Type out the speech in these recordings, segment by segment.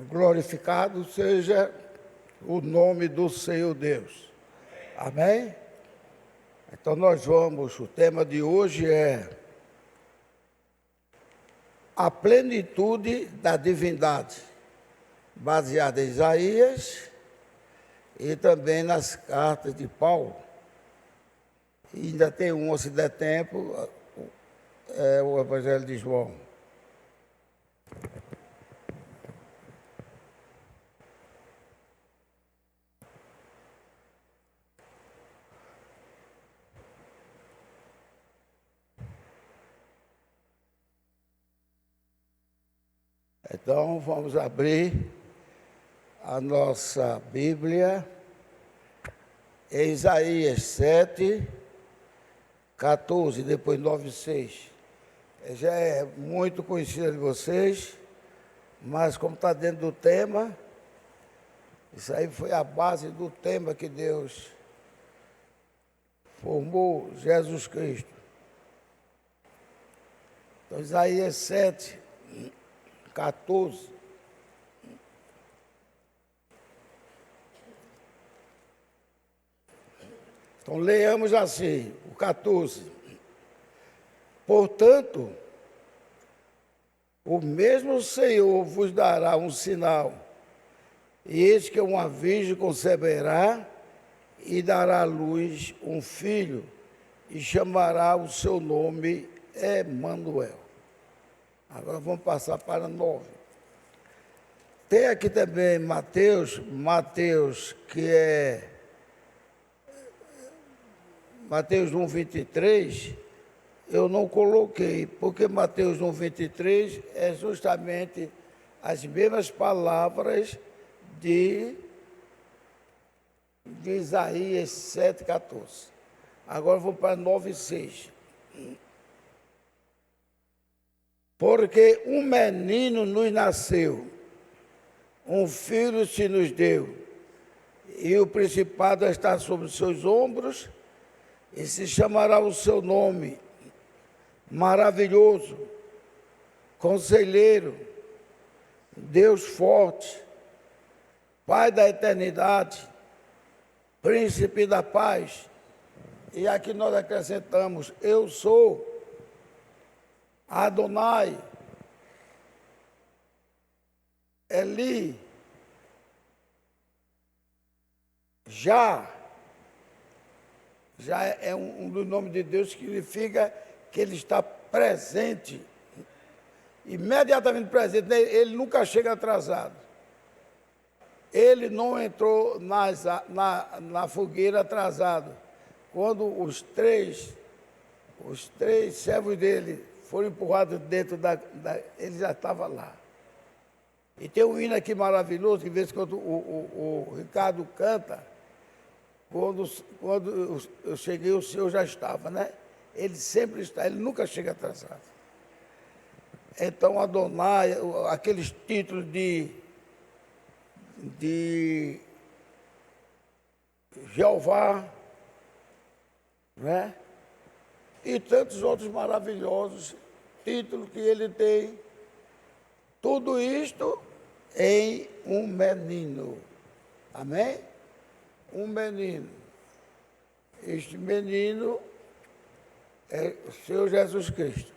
Glorificado seja o nome do Senhor Deus. Amém? Então o tema de hoje é a plenitude da divindade, baseada em Isaías e também nas cartas de Paulo. E ainda tem se der tempo, é o Evangelho de João. Então, vamos abrir a nossa Bíblia em Isaías 7, 14, depois 9, 6. Já é muito conhecida de vocês, mas como está dentro do tema, isso aí foi a base do tema que Deus formou, Jesus Cristo. Então, Isaías 7, 14. Então, leamos assim, o 14. Portanto, o mesmo Senhor vos dará um sinal, e eis que uma virgem conceberá e dará à luz um filho, e chamará o seu nome Emanuel. Agora vamos passar para 9. Tem aqui também Mateus, que é Mateus 1, 23, eu não coloquei, porque Mateus 1, 23 é justamente as mesmas palavras de Isaías 7, 14. Agora vou para 9, 6. Porque um menino nos nasceu, um filho se nos deu, e o principado está sobre os seus ombros, e se chamará o seu nome, Maravilhoso, Conselheiro, Deus Forte, Pai da Eternidade, Príncipe da Paz. E aqui nós acrescentamos, eu sou Adonai, Eli, Já é um dos nomes de Deus que significa que Ele está presente, imediatamente presente, Ele nunca chega atrasado. Ele não entrou na fogueira atrasado. Quando os três servos dele foram empurrados dentro ele já estava lá. E tem um hino aqui maravilhoso, que de vez em quando o Ricardo canta, quando eu cheguei, o Senhor já estava, né? Ele sempre está, ele nunca chega atrasado. Então, Adonai, aqueles títulos de Jeová, né? E tantos outros maravilhosos títulos que ele tem. Tudo isto em um menino. Amém? Um menino. Este menino é o Senhor Jesus Cristo.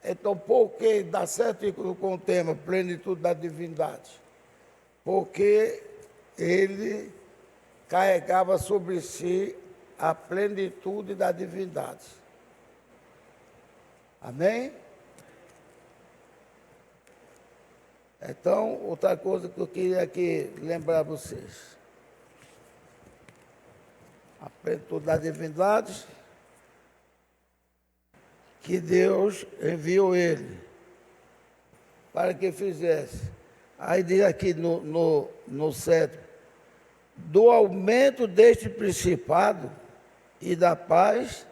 Então, por que dá certo com o tema plenitude da divindade? Porque ele carregava sobre si a plenitude da divindade. Amém? Então, outra coisa que eu queria aqui lembrar a vocês. A plenitude da divindade, que Deus enviou ele para que fizesse. Aí diz aqui no 7, do aumento deste principado e da paz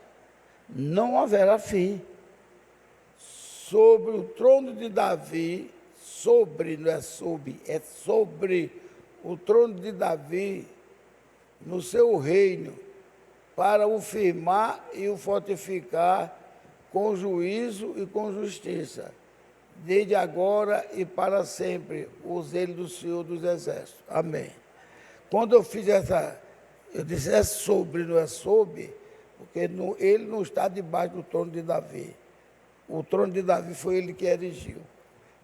não haverá fim. Sobre o trono de Davi, não é sobre, é sobre o trono de Davi, no seu reino, para o firmar e o fortificar com juízo e com justiça, desde agora e para sempre, o zelo do Senhor dos Exércitos. Amém. Quando eu fiz eu disse, é sobre, não é sob, porque ele não está debaixo do trono de Davi. O trono de Davi foi ele que erigiu.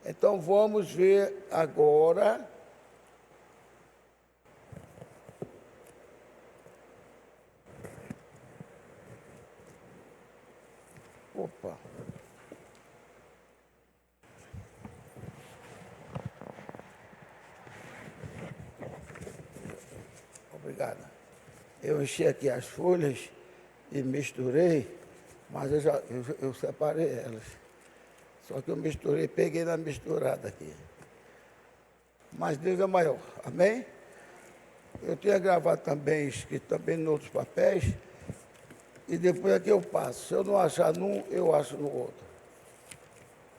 Então vamos ver agora. Opa. Obrigado. Eu enchi aqui as folhas e misturei, mas eu separei elas. Só que eu misturei, peguei na misturada aqui. Mas Deus é maior, amém? Eu tinha gravado também, escrito também em outros papéis, e depois aqui eu passo. Se eu não achar num, eu acho no outro.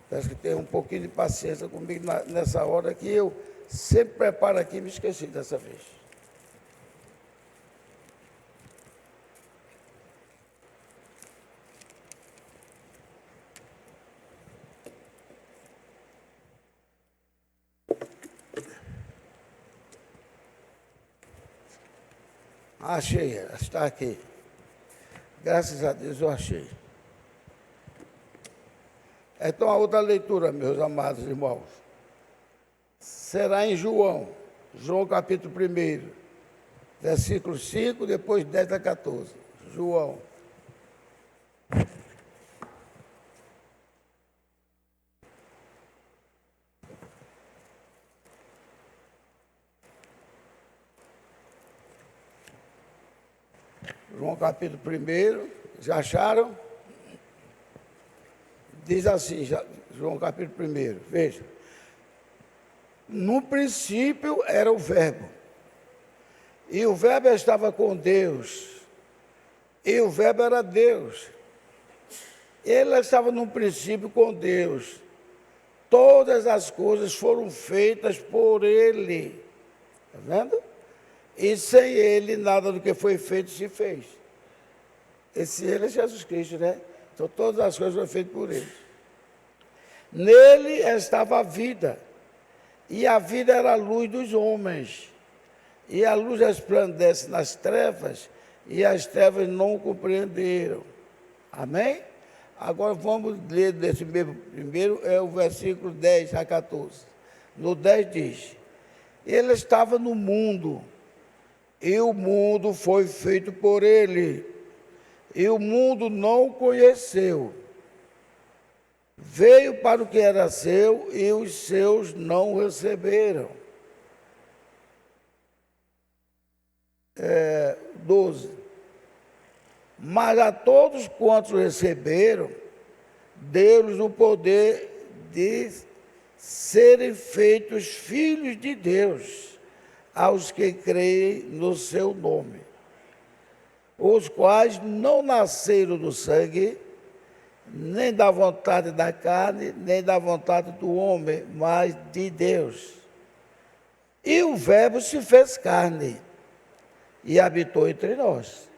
Peço que tenha um pouquinho de paciência comigo nessa hora que eu sempre preparo aqui e me esqueci dessa vez. Achei, ela está aqui. Graças a Deus eu achei. Então a outra leitura, meus amados irmãos, será em João capítulo 1, versículo 5, depois 10 a 14. João. João capítulo 1, já acharam? Diz assim, João capítulo 1, veja. No princípio era o Verbo, e o Verbo estava com Deus, e o Verbo era Deus. Ele estava no princípio com Deus. Todas as coisas foram feitas por Ele. Está vendo? E sem Ele, nada do que foi feito se fez. Esse Ele é Jesus Cristo, né? Então todas as coisas foram feitas por Ele. Nele estava a vida, e a vida era a luz dos homens. E a luz resplandece nas trevas, e as trevas não o compreenderam. Amém? Agora vamos ler desse mesmo primeiro, é o versículo 10 a 14. No 10 diz, ele estava no mundo, e o mundo foi feito por ele, e o mundo não o conheceu. Veio para o que era seu, e os seus não o receberam. 12. Mas a todos quantos receberam, deu-lhes o poder de serem feitos filhos de Deus, aos que creem no seu nome, os quais não nasceram do sangue, nem da vontade da carne, nem da vontade do homem, mas de Deus. E o Verbo se fez carne e habitou entre nós.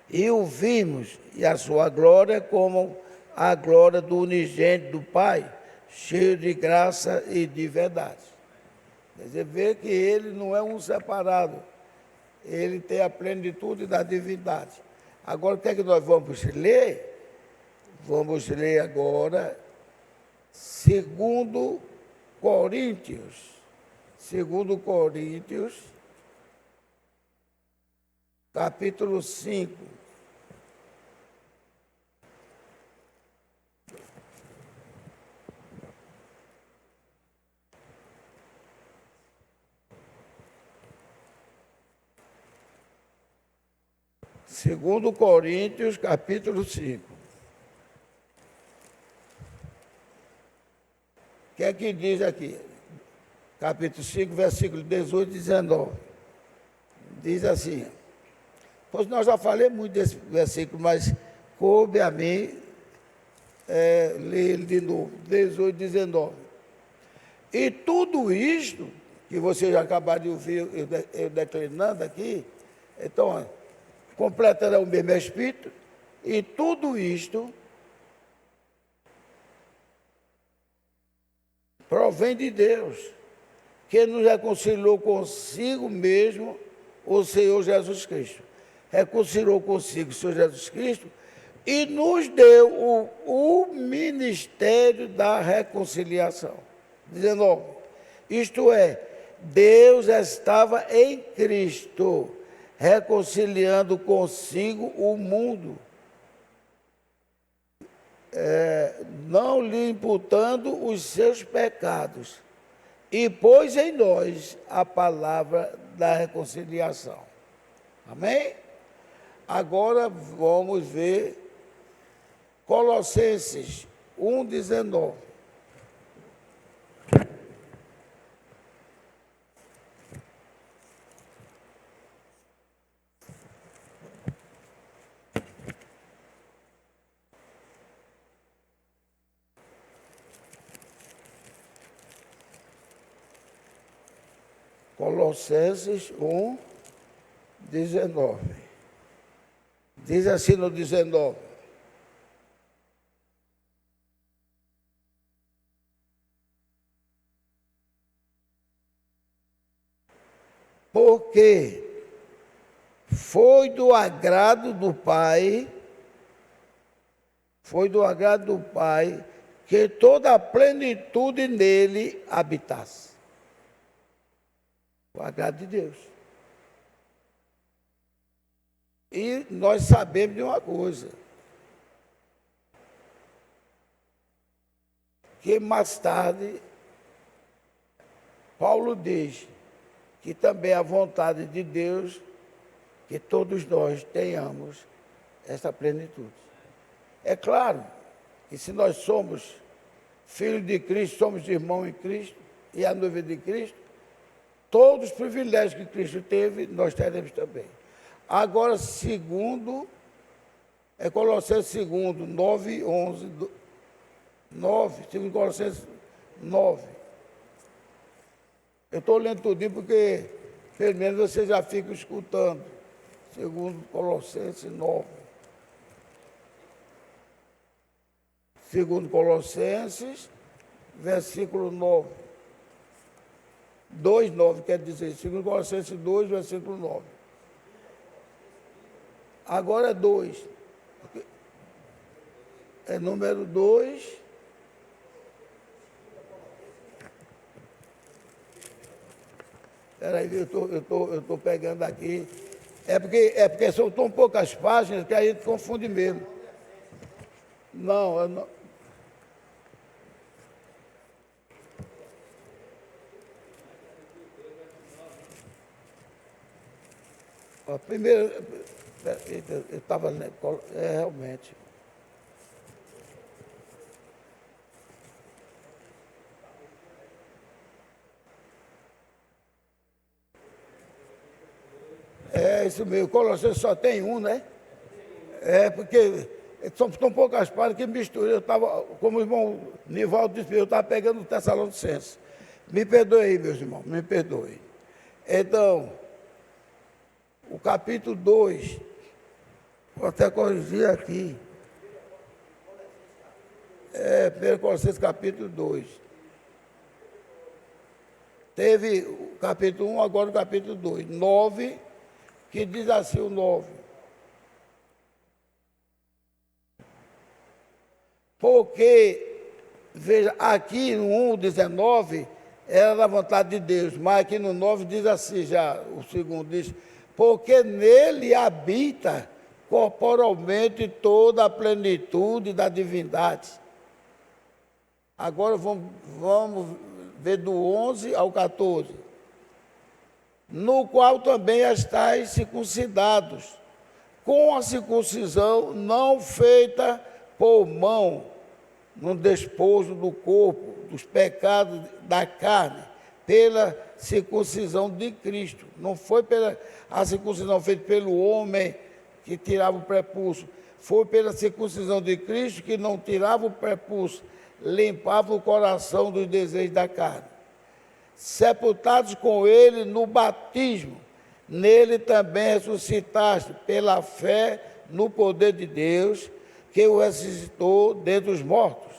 E o vimos, e a sua glória como a glória do unigênito do Pai, cheio de graça e de verdade. Quer dizer, vê que ele não é um separado, ele tem a plenitude da divindade. Agora, o que é que nós vamos ler? Vamos ler agora 2 Coríntios. 2 Coríntios, capítulo 5. Segundo Coríntios, capítulo 5. O que é que diz aqui? Capítulo 5, versículo 18 e 19. Diz assim, pois nós já falamos muito desse versículo, mas coube a mim ler ele de novo, 18 e 19. E tudo isto, que vocês já acabaram de ouvir eu declinando aqui, então, completará o mesmo Espírito, e tudo isto provém de Deus, que nos reconciliou consigo mesmo, o Senhor Jesus Cristo. Reconciliou consigo o Senhor Jesus Cristo e nos deu o ministério da reconciliação. 19. Isto é, Deus estava em Cristo, reconciliando consigo o mundo, não lhe imputando os seus pecados, e pôs em nós a palavra da reconciliação. Amém? Agora vamos ver Colossenses 1,19. Colossenses 1,19. Diz assim no 19. Porque foi do agrado do Pai que toda a plenitude nele habitasse. O agrado de Deus. E nós sabemos de uma coisa, que mais tarde Paulo diz que também a vontade de Deus que todos nós tenhamos essa plenitude. É claro que se nós somos filhos de Cristo, somos irmãos em Cristo e a noiva de Cristo, todos os privilégios que Cristo teve, nós teremos também. Agora, segundo Colossenses 2, 9, 11, 9, segundo Colossenses 9. Eu estou lendo tudinho porque, pelo menos, você já fica escutando. Segundo Colossenses 9. Segundo Colossenses, versículo 9. 2,9 quer dizer, segundo Colossenses 2, versículo 9. Agora é 2. É número 2. Espera aí, eu estou pegando aqui. É porque são tão poucas páginas que a gente confunde mesmo. Não, eu não. A primeira, eu estava realmente. É isso mesmo, Colossenses só tem um, né? É porque são poucas páginas que misturam. Eu estava, como o irmão Nivaldo disse, eu estava pegando o Tessalonicenses. Me perdoe aí, meus irmãos, me perdoe. Então, o capítulo 2, vou até corrigir aqui. 1 Colossenses capítulo 2. Teve o capítulo 1, agora o capítulo 2. 9, que diz assim o 9. Porque, veja, aqui no 1, 19, era da vontade de Deus, mas aqui no 9 diz assim já, o segundo diz, porque nele habita corporalmente toda a plenitude da divindade. Agora vamos ver do 11 ao 14. No qual também estáis circuncidados, com a circuncisão não feita por mão, no despojo do corpo, dos pecados da carne, pela circuncisão de Cristo. Não foi pela a circuncisão feita pelo homem que tirava o prepulso, foi pela circuncisão de Cristo que não tirava o prepulso, limpava o coração dos desejos da carne. Sepultados com ele no batismo, nele também ressuscitaste pela fé no poder de Deus, que o ressuscitou dentre os mortos.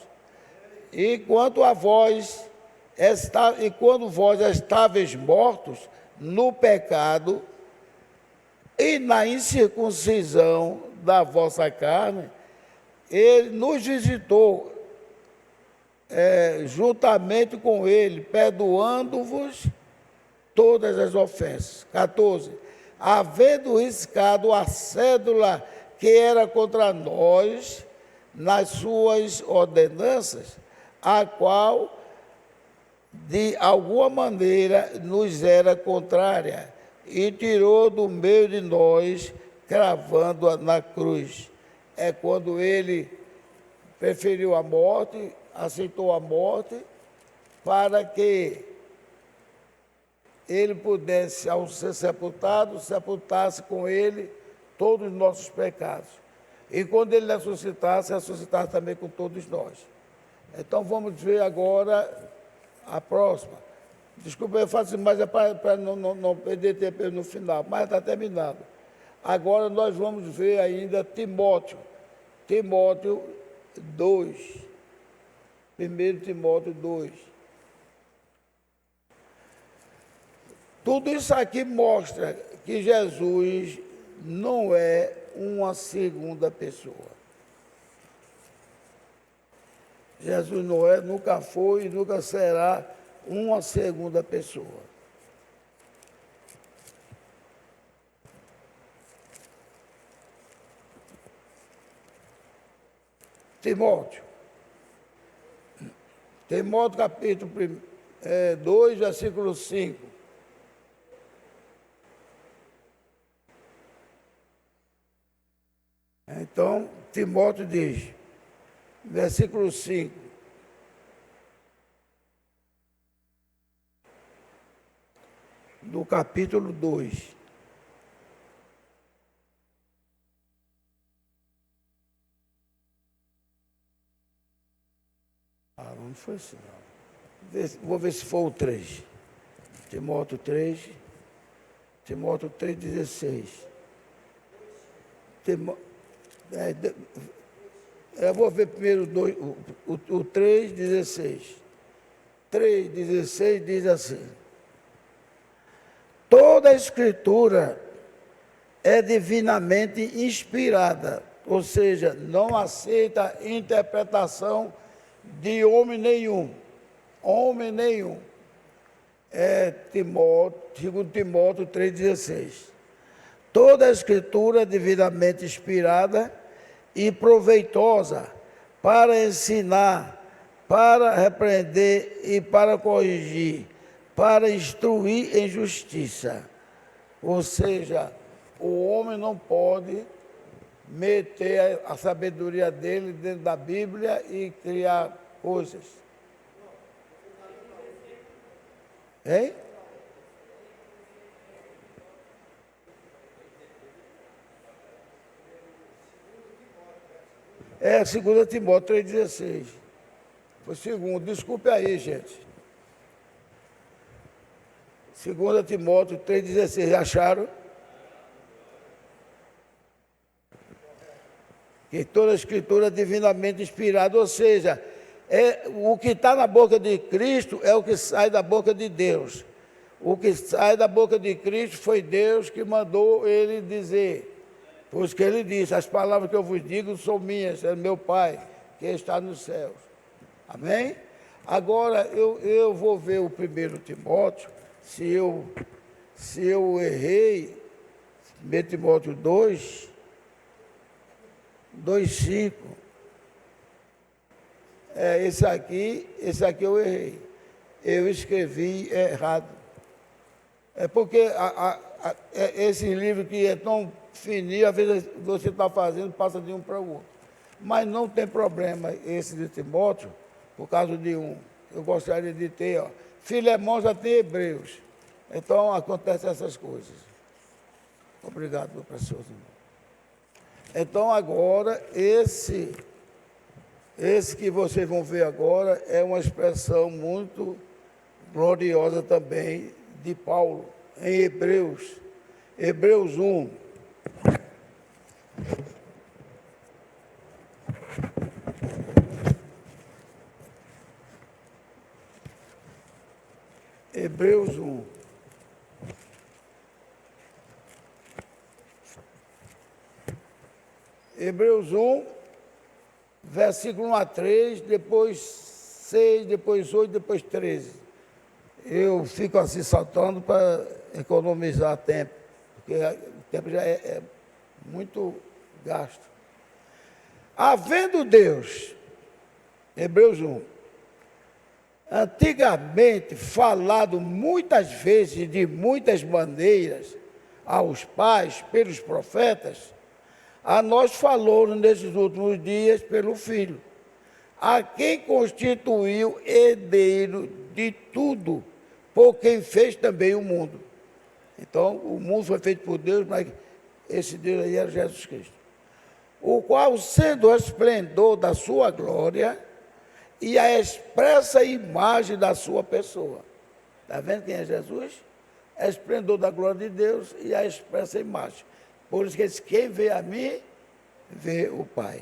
E quanto a vós, e quando vós estáveis mortos no pecado e na incircuncisão da vossa carne, ele nos visitou juntamente com ele, perdoando-vos todas as ofensas. 14. Havendo riscado a cédula que era contra nós nas suas ordenanças, a qual de alguma maneira nos era contrária, e tirou do meio de nós, cravando-a na cruz. É quando ele preferiu a morte, aceitou a morte, para que ele pudesse, ao ser sepultado, sepultasse com ele todos os nossos pecados. E quando ele ressuscitasse, ressuscitasse também com todos nós. Então vamos ver agora a próxima. Desculpa, eu faço mais para não perder tempo no final, mas está terminado. Agora nós vamos ver ainda Timóteo. Timóteo 2. 1 Timóteo 2. Tudo isso aqui mostra que Jesus não é uma segunda pessoa. Jesus não é, nunca foi e nunca será uma segunda pessoa. Timóteo. Timóteo capítulo 2, versículo 5. Então, Timóteo diz, versículo 5. Do capítulo 2. Não foi assim, não. Vou ver se foi o 3. Timóteo 3. Timóteo 3,16. Eu vou ver primeiro o 3,16. 3,16 diz assim: toda a Escritura é divinamente inspirada, ou seja, não aceita interpretação de homem nenhum. Homem nenhum. Segundo Timóteo 3,16. Toda a Escritura é devidamente inspirada e proveitosa para ensinar, para repreender e para corrigir, para instruir em justiça. Ou seja, o homem não pode meter a sabedoria dele dentro da Bíblia e criar coisas. Hein? É 2 Timóteo 3,16. Foi segundo. Desculpe aí, gente. 2 Timóteo 3,16. Acharam? Que toda a Escritura é divinamente inspirada, ou seja, o que está na boca de Cristo é o que sai da boca de Deus. O que sai da boca de Cristo foi Deus que mandou ele dizer. Pois que ele disse, as palavras que eu vos digo são minhas, é meu Pai, que está nos céus. Amém? Agora, eu vou ver o 1 Timóteo, se eu errei, 1 Timóteo 2, 2,5. Esse aqui eu errei. Eu escrevi errado. É porque esse livro que é tão fininho, às vezes você está fazendo, passa de um para o outro. Mas não tem problema esse de Timóteo, por causa de um. Eu gostaria de ter, Filemão já tem Hebreus. Então, acontecem essas coisas. Obrigado, professor. Então, agora, esse que vocês vão ver agora é uma expressão muito gloriosa também de Paulo, em Hebreus. Hebreus 1. Hebreus 1. Hebreus 1, versículo 1 a 3, depois 6, depois 8, depois 13. Eu fico assim saltando para economizar tempo, porque o tempo já é muito gasto. Havendo Deus, Hebreus 1, antigamente falado muitas vezes e de muitas maneiras aos pais pelos profetas, a nós falou nesses últimos dias pelo Filho, a quem constituiu herdeiro de tudo, por quem fez também o mundo. Então, o mundo foi feito por Deus, mas esse Deus aí era Jesus Cristo. O qual, sendo o esplendor da sua glória e a expressa imagem da sua pessoa. Está vendo quem é Jesus? É esplendor da glória de Deus e a expressa imagem. Por isso que ele diz, quem vê a mim, vê o Pai.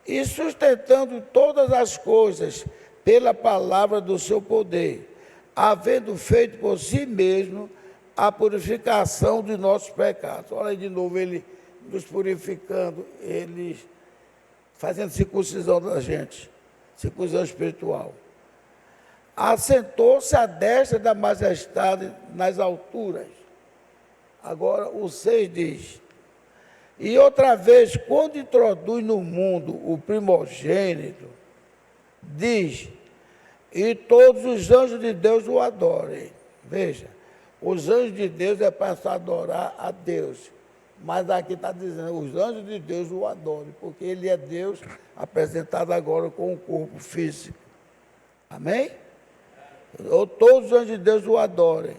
E sustentando todas as coisas pela palavra do seu poder, havendo feito por si mesmo a purificação de nossos pecados. Olha aí de novo, ele nos purificando, ele fazendo circuncisão da gente, circuncisão espiritual. Assentou-se à destra da majestade nas alturas. Agora o 6 diz, e outra vez, quando introduz no mundo o primogênito, diz, e todos os anjos de Deus o adorem. Veja, os anjos de Deus é para adorar a Deus. Mas aqui está dizendo, os anjos de Deus o adorem, porque ele é Deus apresentado agora com o corpo físico. Amém? Ou todos os anjos de Deus o adorem.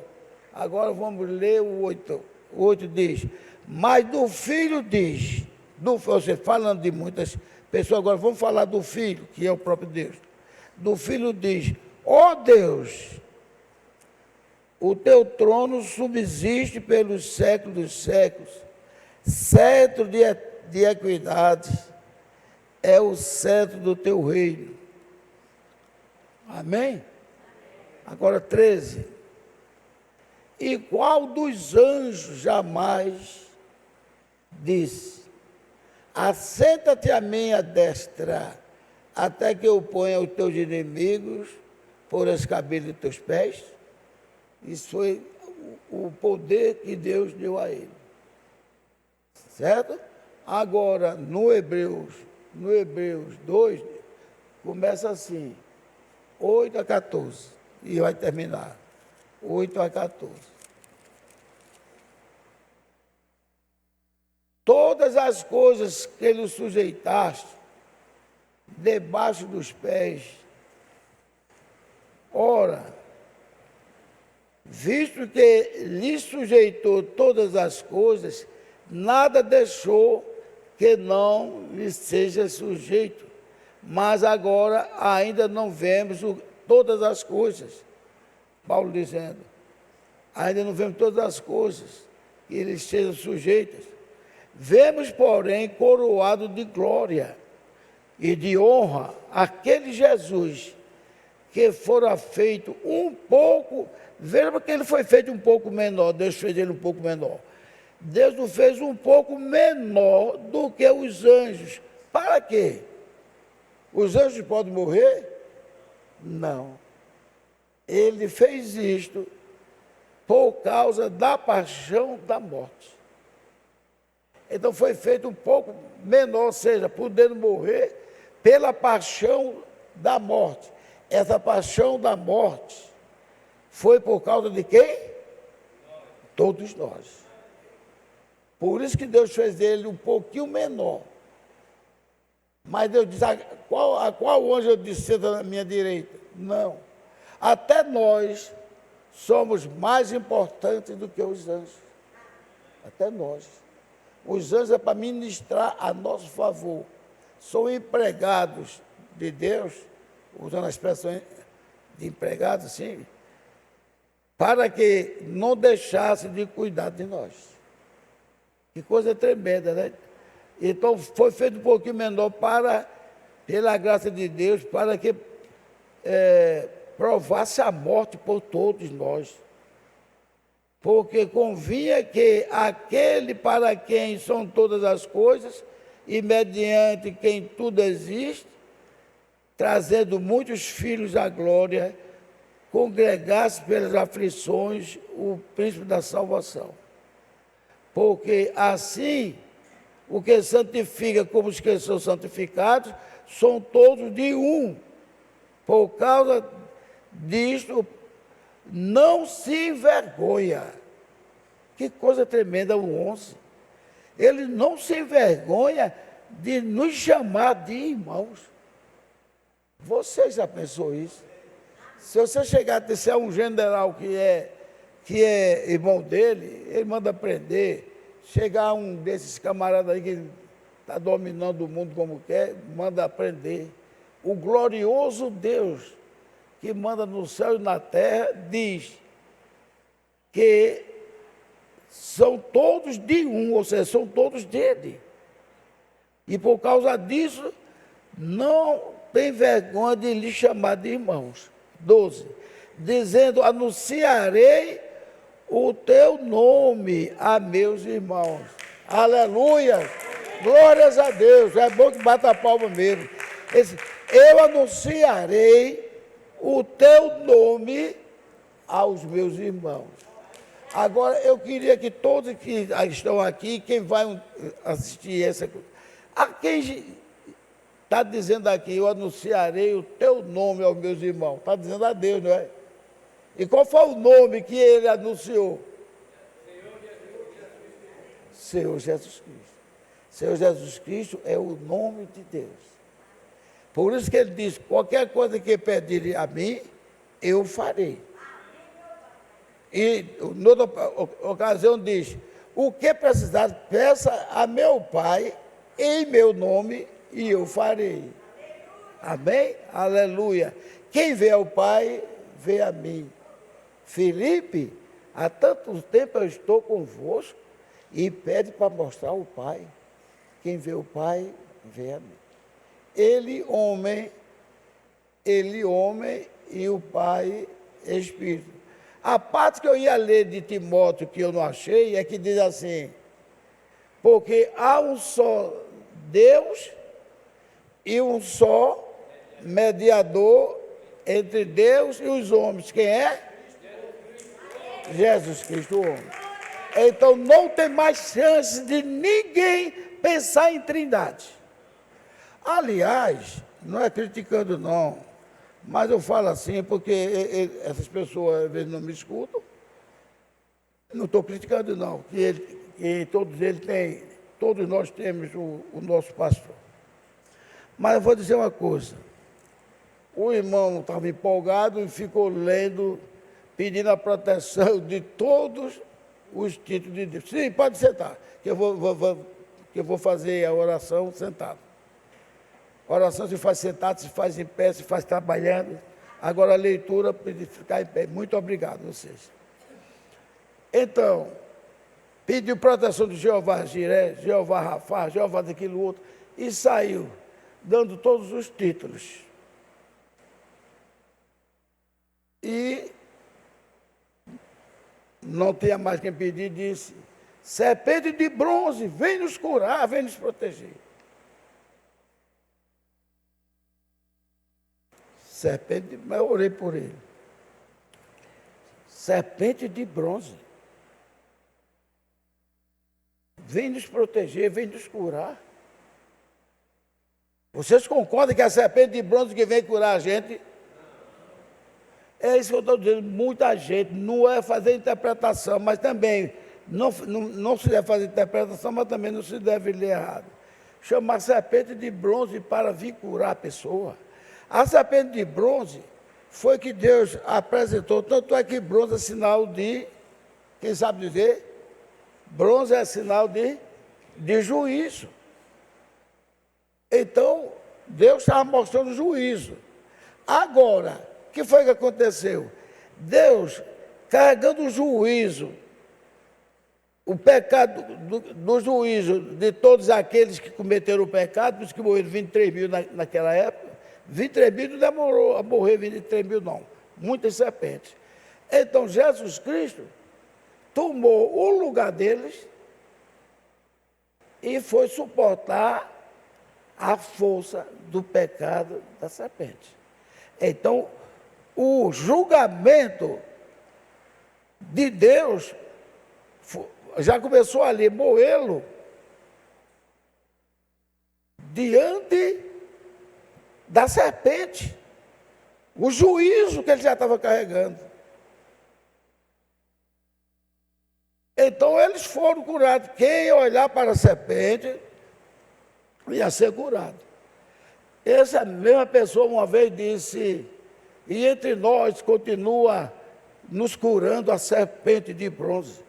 Agora vamos ler o 8. O 8 diz, mas do Filho diz, você falando de muitas pessoas, agora vamos falar do Filho, que é o próprio Deus. Do Filho diz, ó Deus, o teu trono subsiste pelos séculos dos séculos, cetro de equidade é o cetro do teu reino. Amém? Agora 13. E qual dos anjos jamais disse, assenta-te à minha destra, até que eu ponha os teus inimigos por as cabeças de teus pés? Isso foi o poder que Deus deu a ele. Certo? Agora, no Hebreus 2, começa assim, 8 a 14, e vai terminar, 8 a 14. Todas as coisas que ele sujeitaste, debaixo dos pés, ora, visto que lhe sujeitou todas as coisas, nada deixou que não lhe seja sujeito. Mas agora ainda não vemos todas as coisas. Paulo dizendo, ainda não vemos todas as coisas que lhe sejam sujeitas. Vemos, porém, coroado de glória e de honra aquele Jesus que fora feito um pouco, veja que ele foi feito um pouco menor, Deus fez ele um pouco menor. Deus o fez um pouco menor do que os anjos. Para quê? Os anjos podem morrer? Não. Ele fez isto por causa da paixão da morte. Então foi feito um pouco menor, ou seja, podendo morrer pela paixão da morte. Essa paixão da morte foi por causa de quem? Todos nós. Por isso que Deus fez ele um pouquinho menor. Mas Deus diz, a qual anjo eu disse, senta na minha direita? Não. Até nós somos mais importantes do que os anjos. Até nós. Os anjos é para ministrar a nosso favor. São empregados de Deus, usando a expressão de empregado, assim, para que não deixasse de cuidar de nós. Que coisa tremenda, né? Então, foi feito um pouquinho menor pela graça de Deus, para que provasse a morte por todos nós. Porque convinha que aquele para quem são todas as coisas, e mediante quem tudo existe, trazendo muitos filhos à glória, congregasse pelas aflições o príncipe da salvação. Porque assim, o que santifica como os que são santificados, são todos de um. Por causa disto, não se envergonha. Que coisa tremenda o 11. Ele não se envergonha de nos chamar de irmãos. Você já pensou isso? Se você chegar a disser um general que é irmão dele, ele manda prender. Chegar um desses camaradas aí que está dominando o mundo como quer, manda prender. O glorioso Deus que manda no céu e na terra diz que são todos de um, ou seja, são todos dele. E por causa disso, não tem vergonha de lhe chamar de irmãos. 12. Dizendo, anunciarei o teu nome a meus irmãos. Aleluia! Glórias a Deus. É bom que bata a palma mesmo. Eu anunciarei o teu nome aos meus irmãos. Agora, eu queria que todos que estão aqui, quem vai assistir essa coisa, a quem está dizendo aqui, eu anunciarei o teu nome aos meus irmãos. Está dizendo a Deus, não é? E qual foi o nome que ele anunciou? Senhor Jesus Cristo. Senhor Jesus Cristo é o nome de Deus. Por isso que ele diz, qualquer coisa que pedirem a mim, eu farei. E, noutra ocasião, diz, o que precisar, peça a meu Pai, em meu nome, e eu farei. Amém? Aleluia. Quem vê ao Pai, vê a mim. Filipe, há tanto tempo eu estou convosco, e pede para mostrar o Pai. Quem vê o Pai, vê a mim. Ele, homem, e o Pai, Espírito. A parte que eu ia ler de Timóteo, que eu não achei, é que diz assim, porque há um só Deus e um só mediador entre Deus e os homens. Quem é? Jesus Cristo, o homem. Então não tem mais chance de ninguém pensar em trindade. Aliás, não é criticando não, mas eu falo assim porque essas pessoas às vezes não me escutam. Não estou criticando não, que todos nós temos o nosso pastor. Mas eu vou dizer uma coisa, o irmão estava empolgado e ficou lendo, pedindo a proteção de todos os títulos de Deus. Sim, pode sentar, que eu vou fazer a oração sentado. A oração se faz sentado, se faz em pé, se faz trabalhando. Agora a leitura, para ficar em pé. Muito obrigado a vocês. Então, pediu proteção de Jeová Jiré, Jeová Rafá, Jeová daquilo outro, e saiu, dando todos os títulos. E não tinha mais quem pedir, disse, serpente de bronze, vem nos curar, vem nos proteger. Serpente, mas eu orei por ele. Serpente de bronze. Vem nos proteger, vem nos curar. Vocês concordam que a serpente de bronze que vem curar a gente? É isso que eu estou dizendo, muita gente, não é fazer interpretação, mas também, não se deve fazer interpretação, mas também não se deve ler errado. Chamar serpente de bronze para vir curar a pessoa. A serpente de bronze foi que Deus apresentou, tanto é que bronze é sinal de, quem sabe dizer? Bronze é sinal de juízo. Então, Deus estava mostrando juízo. Agora, o que foi que aconteceu? Deus, carregando o juízo, o pecado do juízo de todos aqueles que cometeram o pecado, por isso que morreram 23 mil naquela época. 23 mil não demorou a morrer 23 mil, não. muitas serpentes. Então, Jesus Cristo tomou o lugar deles e foi suportar a força do pecado da serpente. Então, o julgamento de Deus já começou ali, moê-lo diante da serpente, o juízo que ele já estava carregando. Então eles foram curados. Quem olhar para a serpente ia ser curado. Essa mesma pessoa uma vez disse, e entre nós continua nos curando a serpente de bronze.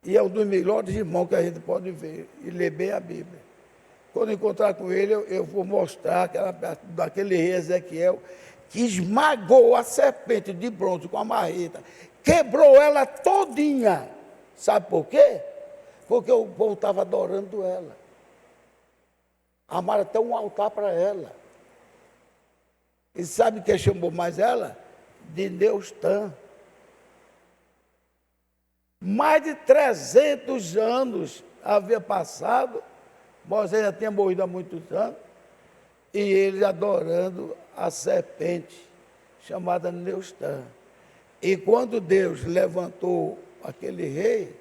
E é um dos melhores irmãos que a gente pode ver e ler bem a Bíblia. Quando encontrar com ele, eu vou mostrar daquele rei Ezequiel que esmagou a serpente de bronze com a marreta, quebrou ela todinha. Sabe por quê? Porque o povo estava adorando ela. Amaram até um altar para ela. E sabe quem chamou mais ela? De Neustã. Mais de 300 anos havia passado, Moisés já tinha morrido há muitos anos, e ele adorando a serpente, chamada Neustã. E quando Deus levantou aquele rei,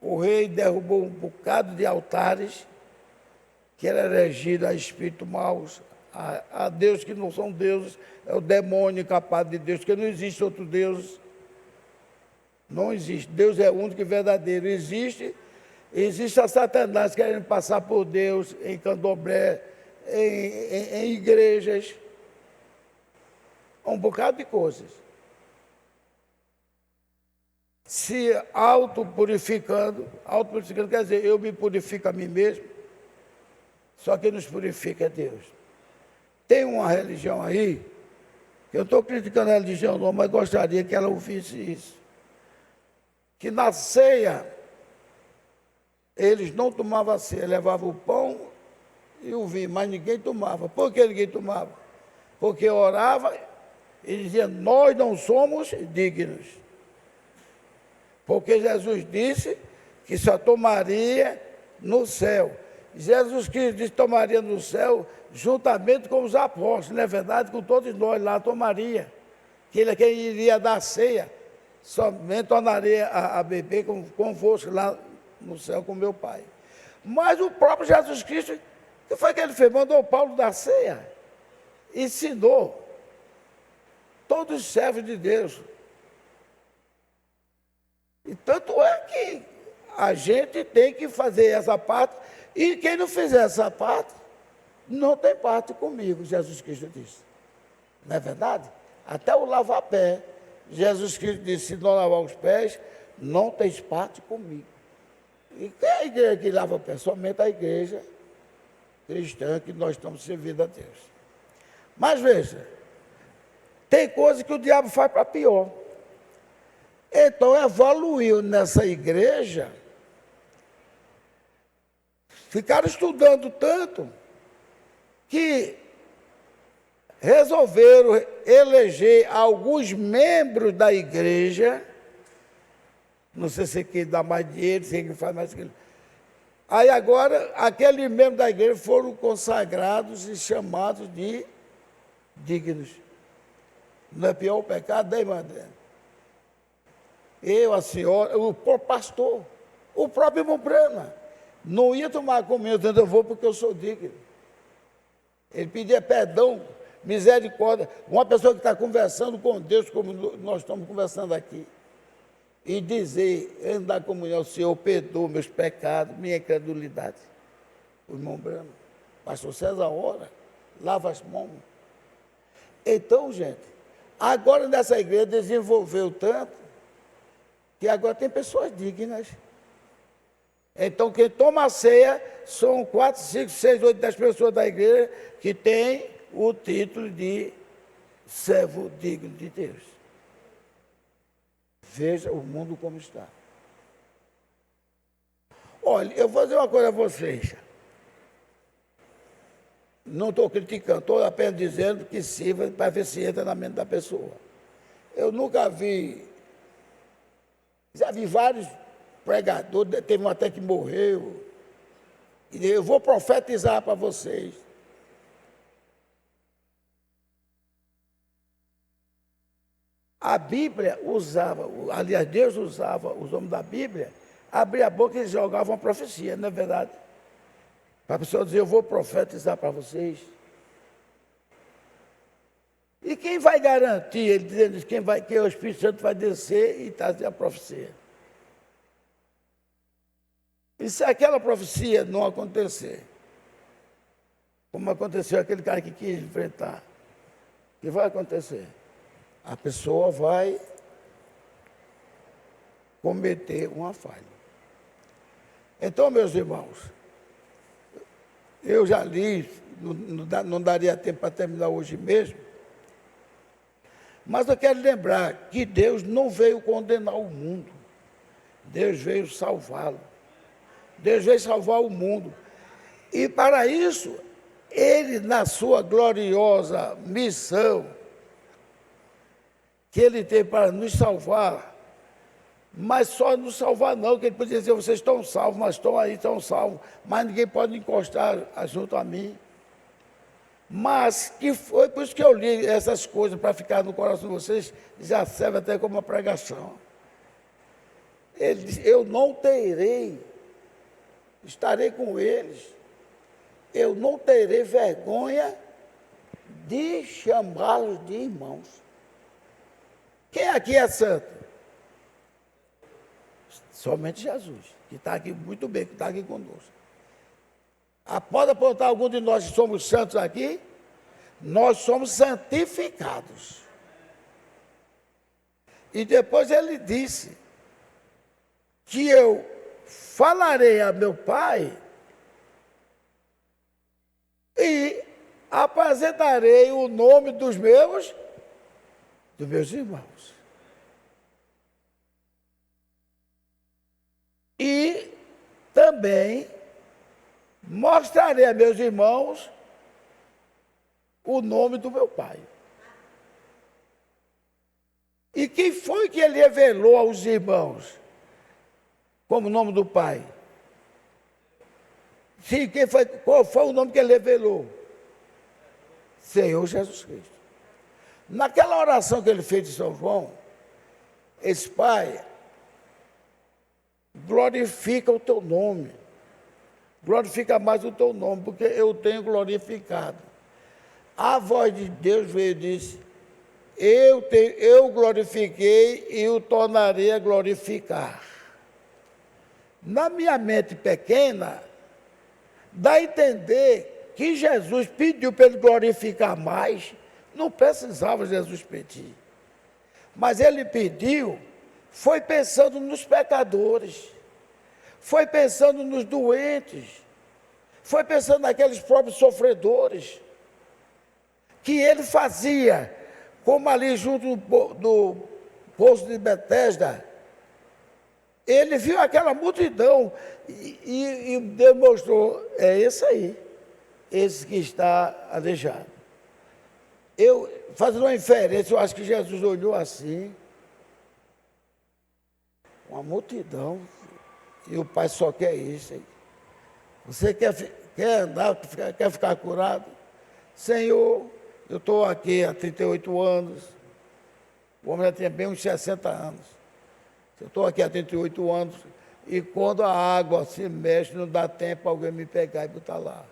o rei derrubou um bocado de altares, que era regido a espíritos maus, a Deus que não são deuses, é o demônio incapaz de Deus, porque não existe outro Deus. Não existe. Deus é único e verdadeiro. Existe a Satanás querendo passar por Deus em candomblé, em igrejas, um bocado de coisas. Se autopurificando quer dizer, eu me purifico a mim mesmo, só quem nos purifica é Deus. Tem uma religião aí, que eu estou criticando a religião não, mas gostaria que ela ouvisse isso. Que na ceia, eles não tomavam a ceia, levavam o pão e o vinho, mas ninguém tomava. Por que ninguém tomava? Porque orava e dizia, nós não somos dignos. Porque Jesus disse que só tomaria no céu. Jesus Cristo disse que tomaria no céu juntamente com os apóstolos, não é verdade? Com todos nós lá tomaria. Que ele é quem iria dar ceia. Somente tornaria a beber convosco lá no céu com meu Pai. Mas o próprio Jesus Cristo, o que foi que ele fez? Mandou Paulo dar ceia. Ensinou todos os servos de Deus. E tanto é que a gente tem que fazer essa parte, e quem não fizer essa parte, não tem parte comigo, Jesus Cristo disse. Não é verdade? Até o lava-pé. Jesus Cristo disse, se não lavar os pés, não tens parte comigo. E quem é a igreja que lava o pé? Somente a igreja cristã que nós estamos servindo a Deus. Mas veja, tem coisa que o diabo faz para pior. Então evoluiu nessa igreja, ficaram estudando tanto, que resolveram eleger alguns membros da igreja, não sei se quem dá mais dinheiro, se quem faz mais aquilo. Aí agora, aqueles membros da igreja foram consagrados e chamados de dignos. Não é pior o pecado, né, irmã André? Eu, a senhora, o próprio pastor, o próprio irmão Brana, não ia tomar comigo, eu vou porque eu sou digno. Ele pedia perdão, misericórdia. Uma pessoa que está conversando com Deus, como nós estamos conversando aqui, e dizer, andar em comunhão, Senhor, perdoa meus pecados, minha incredulidade. O irmão Brano, pastor César, ora, lava as mãos. Então, gente, agora nessa igreja desenvolveu tanto, que agora tem pessoas dignas. Então, quem toma a ceia são 4, 5, 6, 8, 10 pessoas da igreja que têm o título de servo digno de Deus. Veja o mundo como está. Olha, eu vou dizer uma coisa a vocês. Não estou criticando, estou apenas dizendo que sirva para ver se entra na mente da pessoa. Eu nunca vi, já vi vários pregadores, teve um até que morreu, e eu vou profetizar para vocês. A Bíblia usava, aliás, Deus usava os homens da Bíblia, abria a boca e eles jogavam uma profecia, não é verdade? Para a pessoa dizer, eu vou profetizar para vocês. E quem vai garantir, ele dizendo que o Espírito Santo vai descer e trazer a profecia? E se aquela profecia não acontecer, como aconteceu aquele cara que quis enfrentar, o que vai acontecer? A pessoa vai cometer uma falha. Então, meus irmãos, eu já li, não daria tempo para terminar hoje mesmo, mas eu quero lembrar que Deus não veio condenar o mundo, Deus veio salvá-lo. Deus veio salvar o mundo. E para isso, Ele, na sua gloriosa missão, que Ele tem para nos salvar, mas só nos salvar não, que Ele podia dizer, vocês estão salvos, mas estão aí, estão salvos, mas ninguém pode encostar junto a mim. Mas que foi por isso que eu li essas coisas para ficar no coração de vocês, já serve até como uma pregação. Ele disse, eu não terei, estarei com eles, eu não terei vergonha de chamá-los de irmãos. Quem aqui é santo? Somente Jesus, que está aqui muito bem, que está aqui conosco. Pode apontar algum de nós que somos santos aqui? Nós somos santificados. E depois ele disse que eu falarei a meu Pai e apresentarei o nome dos meus irmãos. E também mostrarei a meus irmãos o nome do meu Pai. E quem foi que ele revelou aos irmãos como o nome do Pai? Sim, qual foi o nome que ele revelou? Senhor Jesus Cristo. Naquela oração que ele fez de São João, esse Pai, glorifica o teu nome. Glorifica mais o teu nome, porque eu tenho glorificado. A voz de Deus veio e disse, eu glorifiquei e o tornarei a glorificar. Na minha mente pequena, dá a entender que Jesus pediu para ele glorificar mais, não precisava Jesus pedir. Mas ele pediu, foi pensando nos pecadores, foi pensando nos doentes, foi pensando naqueles próprios sofredores, que ele fazia, como ali junto do poço de Betesda, ele viu aquela multidão e demonstrou, é esse aí, esse que está aleijado. Fazendo uma inferência, eu acho que Jesus olhou assim, uma multidão, e o Pai só quer isso aí. Você quer andar, quer ficar curado? Senhor, eu estou aqui há 38 anos, o homem já tinha bem uns 60 anos. Eu estou aqui há 38 anos, e quando a água se mexe, não dá tempo para alguém me pegar e botar lá.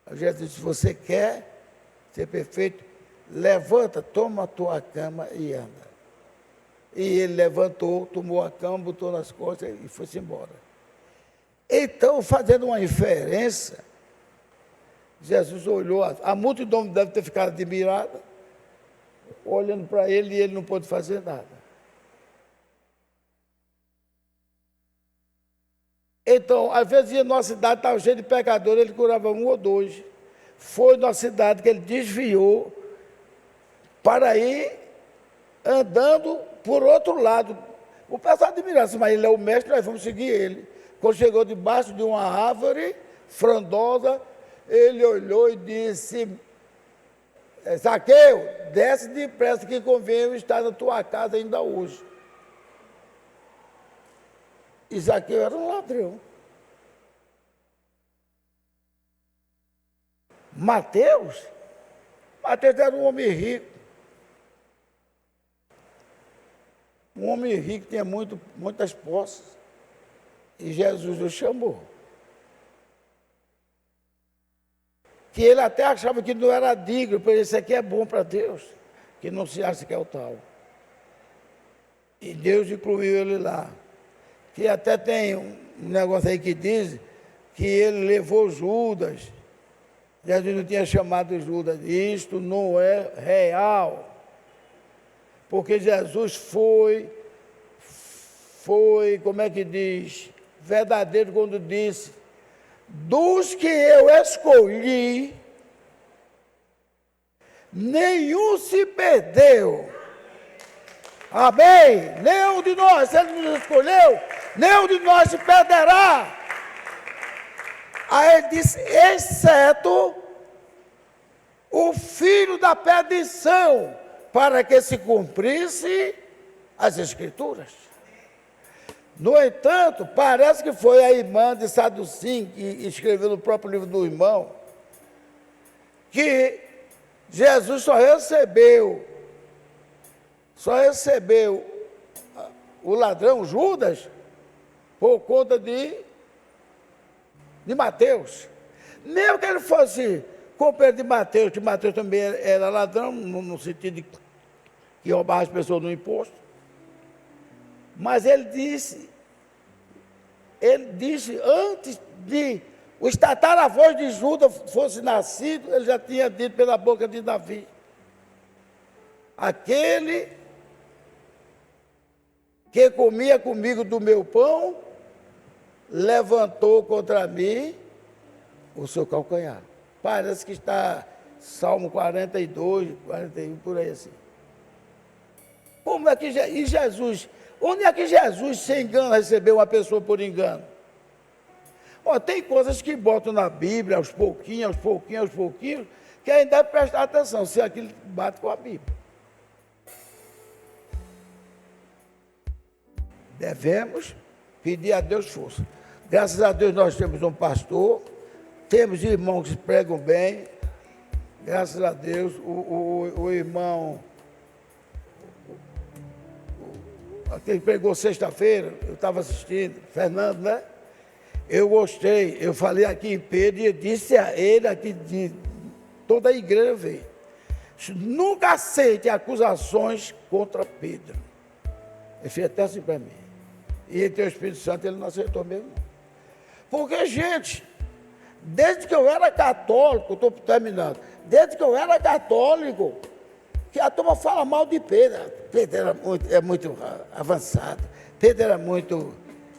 Aí Jesus disse, você quer ser perfeito? Levanta, toma a tua cama e anda. E ele levantou, tomou a cama, botou nas costas e foi-se embora. Então, fazendo uma inferência, Jesus olhou, a multidão deve ter ficado admirada, olhando para ele, e ele não pôde fazer nada. Então, às vezes ia numa cidade, estava cheio de pecadores, ele curava um ou dois. Foi numa cidade que ele desviou para ir andando por outro lado. O pessoal admirava, mas ele é o mestre, nós vamos seguir ele. Quando chegou debaixo de uma árvore frondosa, ele olhou e disse: Zaqueu, desce depressa que convém eu estar na tua casa ainda hoje. E Zaqueu era um ladrão. Mateus era um homem rico. Um homem rico tinha muitas posses. E Jesus o chamou. Que ele até achava que não era digno, porque isso aqui é bom para Deus, que não se acha que é o tal. E Deus incluiu ele lá. Que até tem um negócio aí que diz que ele levou Judas. Jesus não tinha chamado Judas. Isto não é real. Porque Jesus foi, como é que diz, verdadeiro quando disse: dos que eu escolhi, nenhum se perdeu. Amém? Nenhum de nós, se ele nos escolheu, nenhum de nós se perderá. Aí ele disse: exceto o filho da perdição, para que se cumprisse as Escrituras. No entanto, parece que foi a irmã de Saducim que escreveu no próprio livro do irmão, que Jesus só recebeu o ladrão Judas por conta de Mateus. Mesmo que ele fosse companheiro de Mateus, que Mateus também era ladrão, no sentido de que roubava as pessoas no imposto. Mas ele disse antes de os tataravós de Judas fosse nascido, ele já tinha dito pela boca de Davi: aquele que comia comigo do meu pão, levantou contra mim o seu calcanhar. Parece que está Salmo 42, 41, por aí assim. Como é que Jesus, onde é que Jesus, sem engano, recebeu uma pessoa por engano? Tem coisas que botam na Bíblia, aos pouquinhos, que a gente deve prestar atenção, se aquilo bate com a Bíblia. Devemos pedir a Deus força. Graças a Deus nós temos um pastor, temos irmãos que pregam bem, graças a Deus, o irmão, aquele que pregou sexta-feira, eu estava assistindo, Fernando, né? Eu gostei, eu falei aqui em Pedro e disse a ele, aqui de toda a igreja veio: nunca aceite acusações contra Pedro. Ele fez até assim para mim. E ele tem o Espírito Santo, ele não aceitou mesmo. Porque, gente, desde que eu era católico, estou terminando, desde que eu era católico, que a turma fala mal de Pedro. Pedro era muito avançado, Pedro era muito,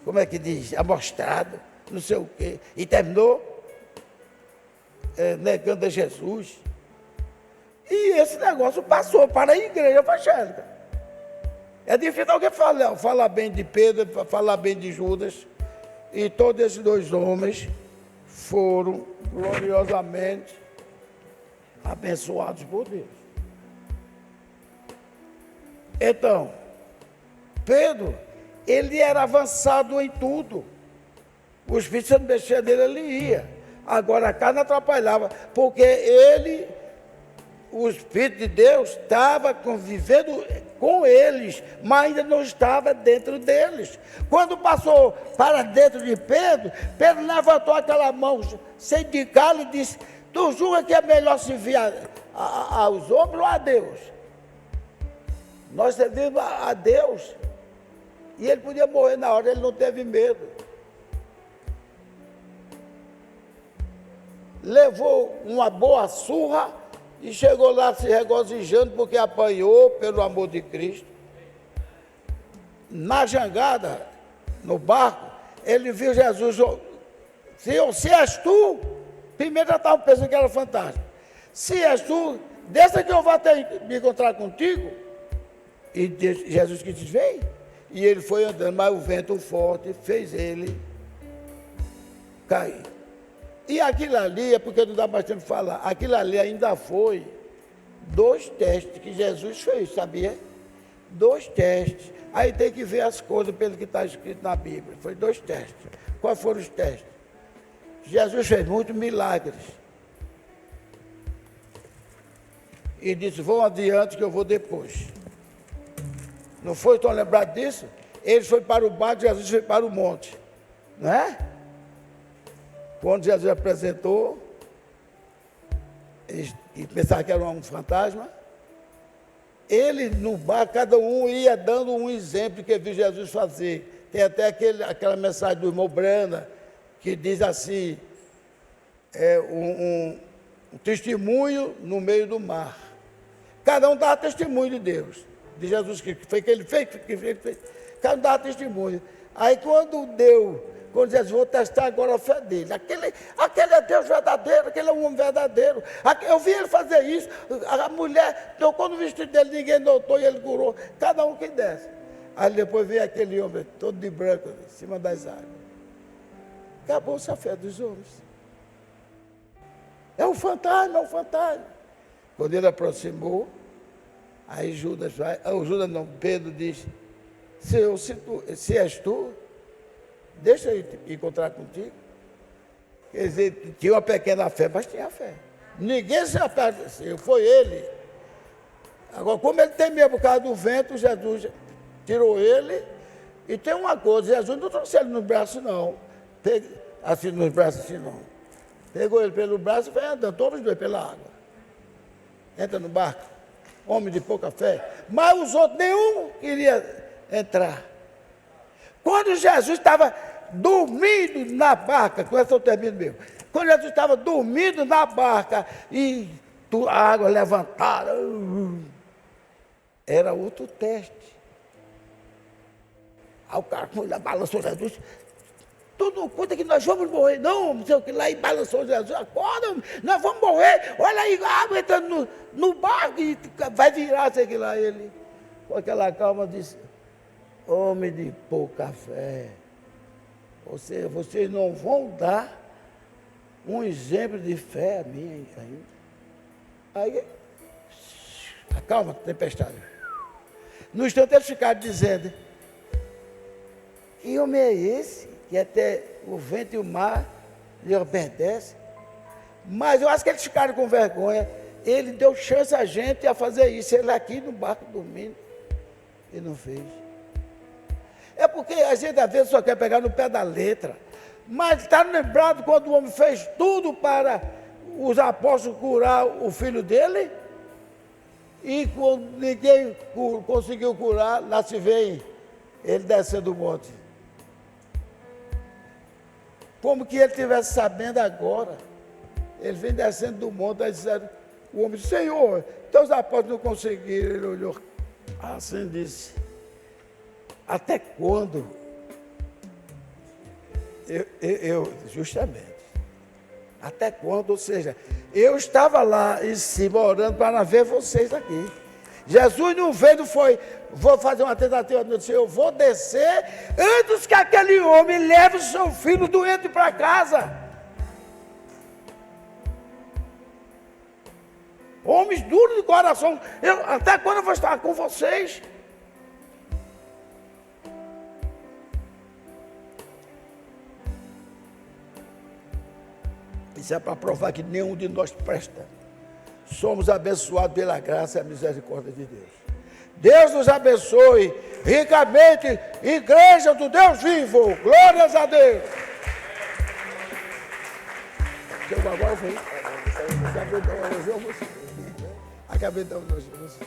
como é que diz, amostrado, não sei o quê, e terminou negando a Jesus. E esse negócio passou para a igreja evangélica. É difícil alguém falar bem de Pedro, falar bem de Judas, e todos esses dois homens foram gloriosamente abençoados por Deus. Então, Pedro, ele era avançado em tudo. O Espírito Santo mexia dele, ele ia. Agora a carne atrapalhava, porque o Espírito de Deus estava convivendo com eles, mas ainda não estava dentro deles. Quando passou para dentro de Pedro, Pedro levantou aquela mão sem de calo e disse: tu julga que é melhor servir aos homens ou a Deus? Nós servimos a Deus. E ele podia morrer na hora, ele não teve medo. Levou uma boa surra e chegou lá se regozijando porque apanhou pelo amor de Cristo. Na jangada, no barco, ele viu Jesus. Se és tu, primeiro já estava pensando que era fantasma. Se és tu, desça que eu vou até me encontrar contigo. E Jesus que diz: vem. E ele foi andando, mas o vento forte fez ele cair. E aquilo ali, é porque não dá mais tempo de falar, aquilo ali ainda foi 2 testes que Jesus fez, sabia? 2 testes. Aí tem que ver as coisas pelo que está escrito na Bíblia. Foi 2 testes. Quais foram os testes? Jesus fez muitos milagres. E disse, vão adiante que eu vou depois. Não foi? Estão lembrados disso? Ele foi para o barco, Jesus foi para o monte. Não é? Quando Jesus apresentou, e pensava que era um fantasma, ele no barco, cada um ia dando um exemplo que viu Jesus fazer. Tem até aquela mensagem do irmão Brana, que diz assim, um testemunho no meio do mar. Cada um dava testemunho de Deus, de Jesus, que foi que ele fez, cada um dava testemunho. Aí quando Jesus, vou testar agora a fé dele. Aquele é Deus verdadeiro, aquele é um homem verdadeiro. Eu vi ele fazer isso. A mulher tocou no vestido dele, ninguém notou e ele curou. Cada um que desce. Aí depois veio aquele homem todo de branco, em cima das águas. Acabou-se a fé dos homens. É um fantasma, é um fantasma. Quando ele aproximou, aí Judas vai. Judas não, Pedro diz: Senhor, se és tu, deixa eu encontrar contigo. Quer dizer, tinha uma pequena fé, mas tinha fé. Ninguém se apareceu, foi ele. Agora, como ele temia por causa do vento, Jesus tirou ele. E tem uma coisa, Jesus não trouxe ele nos braços, não. Assim, nos braços, assim, não. Pegou ele pelo braço e foi andando, todos os dois pela água. Entra no barco, homem de pouca fé. Mas os outros, nenhum queria entrar. Quando Jesus estava dormindo na barca, com essa eu termino mesmo. Quando Jesus estava dormindo na barca e a água levantada, era outro teste. Aí o cara foi lá, balançou Jesus. Tu não conta que nós vamos morrer, não sei o que lá, e balançou Jesus. Acorda, nós vamos morrer. Olha aí, a água entrando no barco e vai virar, sei que lá. Ele, com aquela calma, disse: homem de pouca fé, vocês não vão dar um exemplo de fé a mim ainda. Aí, acalma, tempestade. No instante eles ficaram dizendo: que homem é esse, que até o vento e o mar lhe obedecem? Mas eu acho que eles ficaram com vergonha. Ele deu chance a gente a fazer isso. Ele aqui no barco dormindo, ele não fez. É porque a gente às vezes só quer pegar no pé da letra. Mas está lembrado quando o homem fez tudo para os apóstolos curar o filho dele? E quando ninguém conseguiu curar, lá se vê ele descendo do monte. Como que ele estivesse sabendo agora. Ele vem descendo do monte, aí disseram, o homem disse: Senhor, teus apóstolos não conseguiram. Ele olhou assim e disse: até quando? Justamente. Até quando? Ou seja, eu estava lá em cima orando para ver vocês aqui. Jesus não veio, não foi, vou fazer uma tentativa, não disse, eu vou descer antes que aquele homem leve o seu filho doente para casa. Homens duros de coração, até quando eu vou estar com vocês? Isso é para provar que nenhum de nós presta. Somos abençoados pela graça e a misericórdia de Deus. Deus nos abençoe ricamente, igreja do Deus vivo. Glórias a Deus. Agora foi. Acabei de dar um elogio a você.